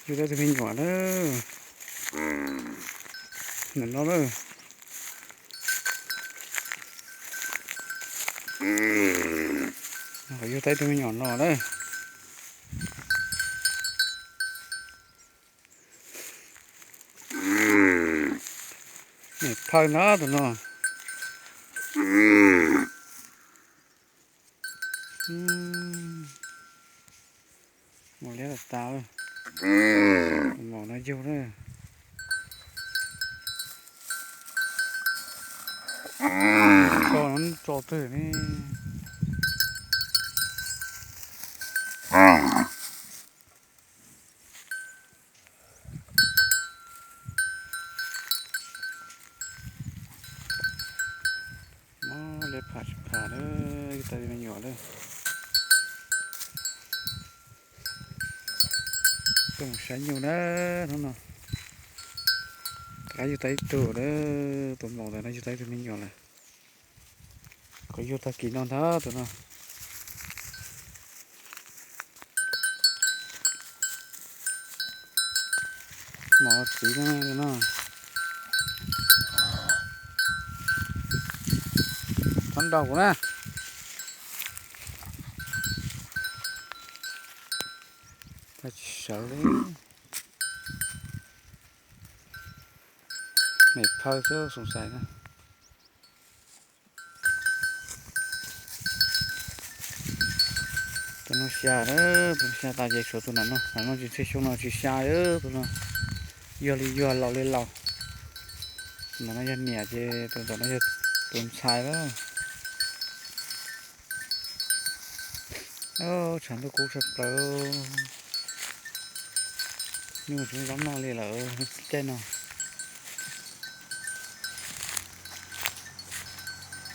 อยู่ได้จะเป็นหยอดเด้อเหมือนเราเด้อเขาอยู่ใต้จะเป็นหยอดเราเด้อนี่พักนะตัวน้องหมดแล้วตาเลยหมอน้อยเจ้าเด้อตอนนั้นจอดเถอะนี่มาเล็บขาเด้อตาเป็นหยอดเด้อต้องใช้อยู่นะน้องcái vô tayตัวเด้อตัวหมองแต่นั่นอยู่ใต้ตัวนี้อยู่เลยก็อยู่ตะกี้นอนท่าตัวน่ะหมอสีนั่นเลยน่ะทันดอกนะถ้าเฉยไม่พอเจ้าสงสัยนะตัวน้องเสียเด้อตัวเสียตาเจ็บตัวนั้นเนาะน้องจะเสียช่วงน้องจะเสียเด้อตัวน้องยัวเลยยัวเราเลยเรามันน่าจะเหนียดเจ้ตัวน่าจะตัวชายแล้วโอ้ฉันตัวกูสับเปล่านี่มันถึงร้อนนอนเลยเหรอเจ๊นอน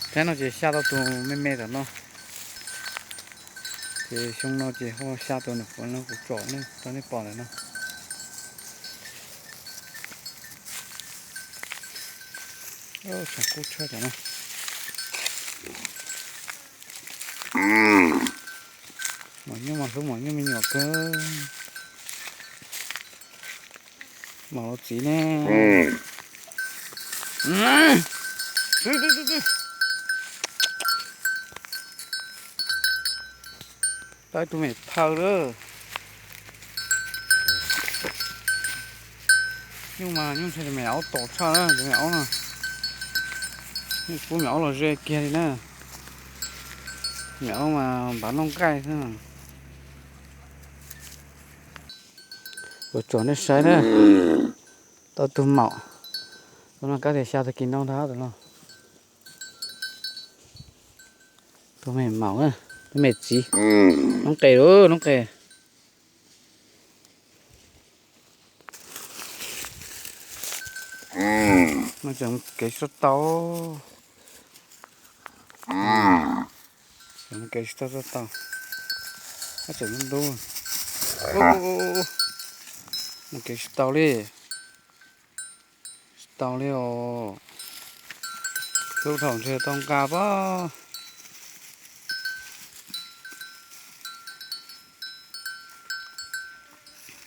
เจ๊นอนจะ下到ตัวไม่เม็ดแล้วเนาะจะช่วงนอนจะเขา下ตัวเนี่ยฝนแล้วกูจ่อเนี่ยตอนนี้ปอดเลยเนาะโอ้ฉันกูเชื่อจังนะหมอนยังหมอนคือหมอนยังมีหยอกเกินหมอนสีแน่ได้ตัวเม็ดเผาเด้อnhưng mà thì mèo tổ cha đó thì mèo nè nhưng cú mèo là dê kia đi nè mèo mà bán nông cay thế nào rồi chọn nó sai đó tao tụm mạo tụi nó có thể sao thì kín nông tháo được không tụi mày mạo á tụi mày gì nông cày đó nông cày nó chẳng cái số tàu chẳng cái số tàu nó chẳng nó đâu một cái tàu đi ồ số thòng chơi tông cà bó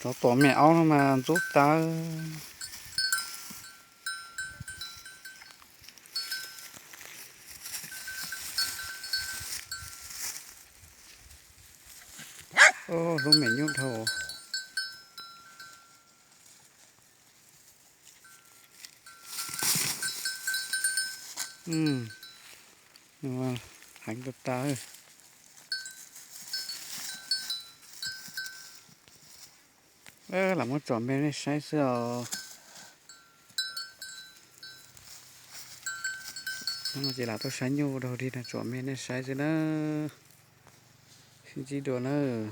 nó tỏ mẹo mà giúp ta ô lúc mình nhung thầu nhưng mà hành được ta ơi làm một tròn bên này sai sờ nhưng mà chỉ là tôi sai nhiều đâu đi là tròn bên này sai rồi đó xin chỉ đồ nữa